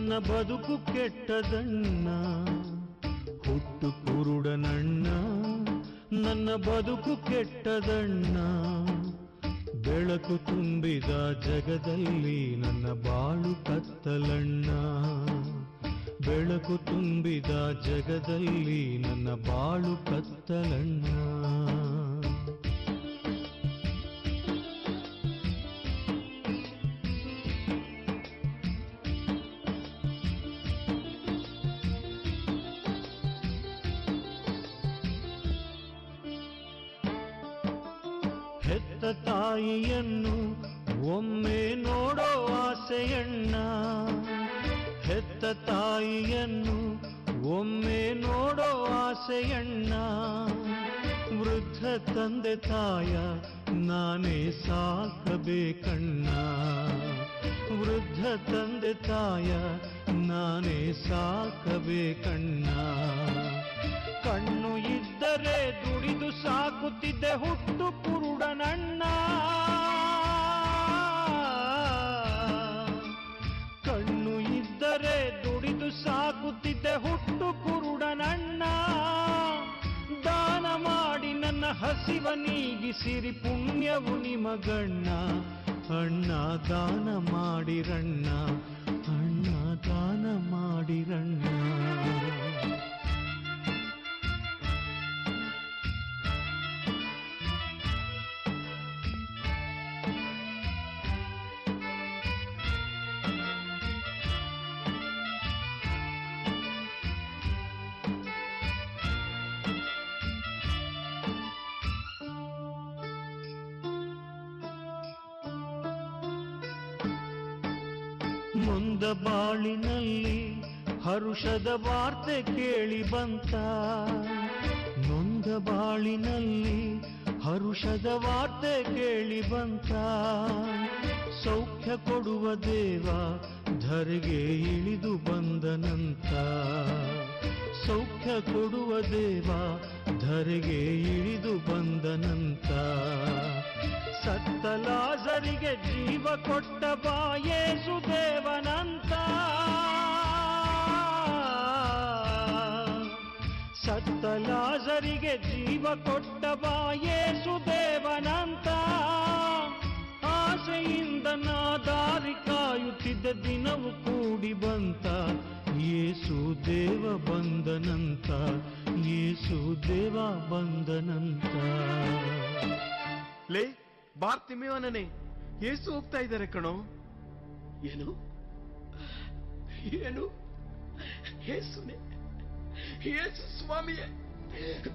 ನನ್ನ ಬದುಕು ಕೆಟ್ಟದಣ್ಣ, ಹುಟ್ಟು ಕುರುಡನಣ್ಣ, ನನ್ನ ಬದುಕು ಕೆಟ್ಟದಣ್ಣ. ಬೆಳಕು ತುಂಬಿದ ಜಗದಲ್ಲಿ ನನ್ನ ಬಾಳು ಕತ್ತಲಣ್ಣ, ಬೆಳಕು ತುಂಬಿದ ಜಗದಲ್ಲಿ ನನ್ನ ಬಾಳು ಕತ್ತಲಣ್ಣ. ಹೆತ್ತ ತಾಯಿಯನ್ನು ಒಮ್ಮೆ ನೋಡೋ ಆಸೆಯಣ್ಣ, ಹೆತ್ತ ತಾಯಿಯನ್ನು ಒಮ್ಮೆ ನೋಡೋ ಆಸೆಯಣ್ಣ. ವೃದ್ಧ ತಂದೆ ತಾಯ ನಾನೇ ಸಾಕಬೇಕಣ್ಣ, ವೃದ್ಧ ತಂದೆ ತಾಯ ನಾನೇ ಸಾಕಬೇಕಣ್ಣ. ಕಣ್ಣು ಇದ್ದರೆ ದುಡಿದು ಸಾಕುತ್ತಿದ್ದೆ ಹುಟ್ಟು ಕುರುಡನಣ್ಣ, ಕಣ್ಣು ಇದ್ದರೆ ದುಡಿದು ಸಾಕುತ್ತಿದ್ದೆ ಹುಟ್ಟು ಕುರುಡನಣ್ಣ. ದಾನ ಮಾಡಿ ನನ್ನ ಹಸಿವ ನೀಗಿಸಿರಿ ಪುಣ್ಯವು ನಿಮಗಣ್ಣ, ಅಣ್ಣ ದಾನ ಮಾಡಿರಣ್ಣ, ಅಣ್ಣ ದಾನ ಮಾಡಿರಣ್ಣ. ನೊಂದ ಬಾಳಿನಲ್ಲಿ ಹರುಷದ ವಾರ್ತೆ ಕೇಳಿ ಬಂತ, ನೊಂದ ಬಾಳಿನಲ್ಲಿ ಹರುಷದ ವಾರ್ತೆ ಕೇಳಿ ಬಂತ. ಸೌಖ್ಯ ಕೊಡುವ ದೇವ ಧರೆಗೆ ಇಳಿದು ಬಂದನಂತ, ಸೌಖ್ಯ ಕೊಡುವ ದೇವ ಧರೆಗೆ ಇಳಿದು ಬಂದನಂತ. ಸತ್ತ ಲಾಜರಿಗೆ ಜೀವ ಕೊಟ್ಟ ಬಾ ಯೇಸು ದೇವನಂತ, ಸತ್ತ ಲಾಜರಿಗೆ ಜೀವ ಕೊಟ್ಟ ಬಾ ಯೇಸು ದೇವನಂತ. ಆಸೆಯಿಂದ ನಾ ದಾರಿ ಕಾಯುತ್ತಿದ್ದ ದಿನವು ಕೂಡಿ ಬಂತ, ಯೇಸು ದೇವ ಬಂದನಂತ, ಯೇಸು ದೇವ ಬಂದನಂತ. ಲೇ ಬಾರ್ತಿಮೇವನೇ, ಯೇಸು ಹೋಗ್ತಾ ಇದ್ದಾರೆ ಕಣೋ. ಏನು ಏನು ಯೇಸುನೇ, ಯೇಸು ಸ್ವಾಮಿಯೇ,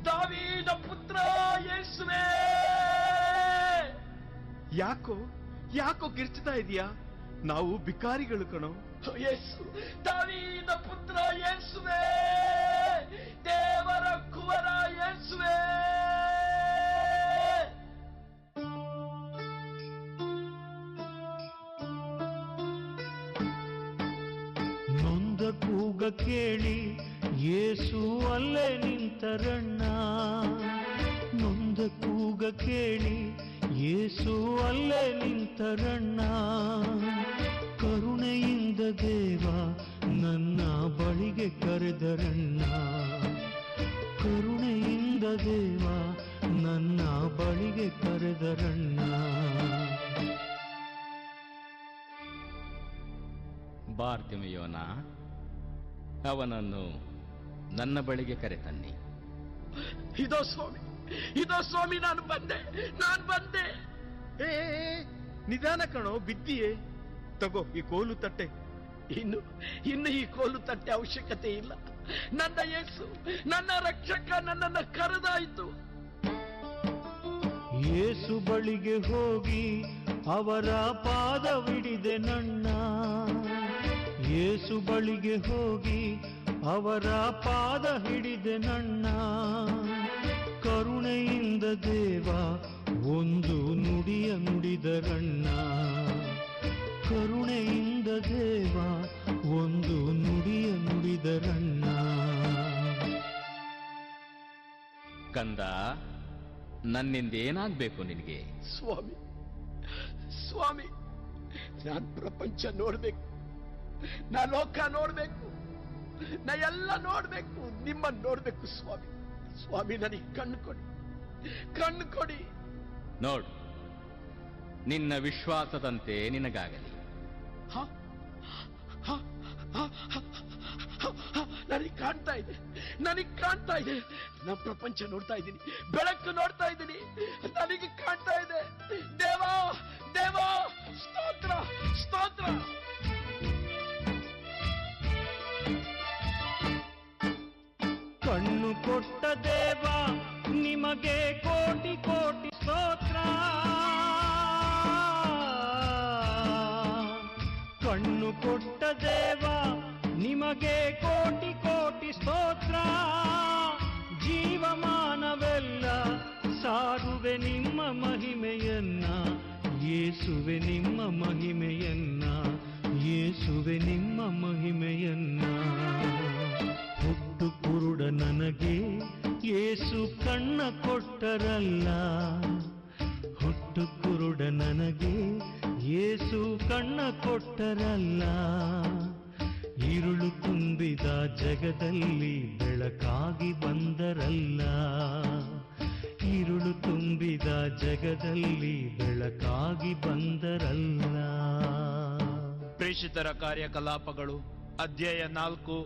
ದಾವೀದ ಪುತ್ರ ಯೇಸುವೇ. ಯಾಕೋ ಯಾಕೋ ಕಿರ್ಚ್ತಾ ಇದೀಯಾ? ನಾವು ಭಿಕಾರಿಗಳು ಕಣೋ. ಯೇಸು, ದಾವೀದ ಪುತ್ರ ಯೇಸುವೇ, ದೇವರ ಕುವರ ಯೇಸುವೇ. ನೊಂದ ಕೂಗ ಕೇಳಿ ಯೇಸು ಅಲ್ಲೇ ನಿಂತರಣ್ಣ, ನೊಂದ ಕೂಗ ಕೇಳಿ ಯೇಸು ಅಲ್ಲೇ ನಿಂತರಣ್ಣ. ಕರುಣೆಯಿಂದ ದೇವ ನನ್ನ ಬಳಿಗೆ ಕರೆದರಣ್ಣ, ಕರುಣೆಯಿಂದ ದೇವ ನನ್ನ ಬಳಿಗೆ ಕರೆದರಣ್ಣ. ಬಾರ್ತಿಮೆಯೋನ, ಅವನನ್ನು ನನ್ನ ಬಳಿಗೆ ಕರೆತನ್ನಿ. ಇದೋ ಸ್ವಾಮಿ, ಇದೋ ಸ್ವಾಮಿ, ನಾನು ಬಂದೆ, ನಾನು ಬಂದೆ. ಏ ನಿಧಾನ ಕಣೋ, ಬಿದ್ದಿಯೇ. ತಗೋ ಈ ಕೋಲು ತಟ್ಟೆ. ಇನ್ನು ಈ ಕೋಲು ತಟ್ಟೆ ಅವಶ್ಯಕತೆ ಇಲ್ಲ. ನನ್ನ ಯೇಸು, ನನ್ನ ರಕ್ಷಕ ನನ್ನನ್ನು ಕರೆದಾಯಿತು. ಯೇಸು ಬಳಿಗೆ ಹೋಗಿ ಅವರ ಪಾದವಿಡಿದೆ ನನ್ನ, ಯೇಸು ಬಳಿಗೆ ಹೋಗಿ ಅವರ ಪಾದ ಹಿಡಿದೆ ನನ್ನ. ಕರುಣೆಯಿಂದ ದೇವ ಒಂದು ನುಡಿಯ ನುಡಿದರಣ್ಣ, ಕರುಣೆಯಿಂದ ದೇವ ಒಂದು ನುಡಿಯ ನುಡಿದರಣ್ಣ. ಕಂದ, ನನ್ನಿಂದ ಏನಾಗ್ಬೇಕು ನಿನಗೆ? ಸ್ವಾಮಿ, ಸ್ವಾಮಿ, ನಾನು ಪ್ರಪಂಚ ನೋಡ್ಬೇಕು, ನಾ ಲೋಕ ನೋಡ್ಬೇಕು, ನಾ ಎಲ್ಲ ನೋಡ್ಬೇಕು, ನಿಮ್ಮನ್ನು ನೋಡ್ಬೇಕು ಸ್ವಾಮಿ. ಸ್ವಾಮಿ ನನಗೆ ಕಣ್ಣು ಕೊಡಿ, ಕಣ್ಣು ಕೊಡಿ. ನೋಡು, ನಿನ್ನ ವಿಶ್ವಾಸದಂತೆ ನಿನಗಾಗಲಿ. ನನಗೆ ಕಾಣ್ತಾ ಇದೆ, ನನಗೆ ಕಾಣ್ತಾ ಇದೆ. ನಮ್ಮ ಪ್ರಪಂಚ ನೋಡ್ತಾ ಇದ್ದೀನಿ, ಬೆಳಕು ನೋಡ್ತಾ ಇದ್ದೀನಿ, ನನಗೆ ಕಾಣ್ತಾ ಇದೆ. ದೇವಾ, ದೇವಾ, ಸ್ತೋತ್ರ, ಸ್ತೋತ್ರ. ಕಣ್ಣು ಕೊಟ್ಟ ದೇವ ನಿಮಗೆ ಕೋಟಿ ಕೋಟಿ ಸ್ತೋತ್ರ. ಕಣ್ಣು ಕೊಟ್ಟ ದೇವ ನಿಮಗೆ ಕೋಟಿ ಕೋಟಿ ಸ್ತೋತ್ರ. ಜೀವಮಾನವೆಲ್ಲ ಸಾರುವೆ ನಿಮ್ಮ ಮಹಿಮೆಯನ್ನ, ಯೇಸುವೆ ನಿಮ್ಮ ಮಹಿಮೆಯನ್ನ, ಯೇಸುವೆ ನಿಮ್ಮ ಮಹಿಮೆಯನ್ನ. ಹುಟ್ಟು ಕುರುಡ ನನಗೆ ಯೇಸು ಕಣ್ಣ ಕೊಟ್ಟರಲ್ಲ, ಹುಟ್ಟು ಕುರುಡ ನನಗೆ ಯೇಸು ಕಣ್ಣ ಕೊಟ್ಟರಲ್ಲ. ഇരുಳು ತುಂಬಿದ ಜಗದಲ್ಲಿ ಬೆಳಕಾಗಿ ಬಂದರಲ್ಲ, ഇരുಳು ತುಂಬಿದ ಜಗದಲ್ಲಿ ಬೆಳಕಾಗಿ ಬಂದರಲ್ಲ. ಪ್ರೇಷಿತರ ಕಾರ್ಯಕಲಾಪಗಳು ಅಧ್ಯಾಯ 4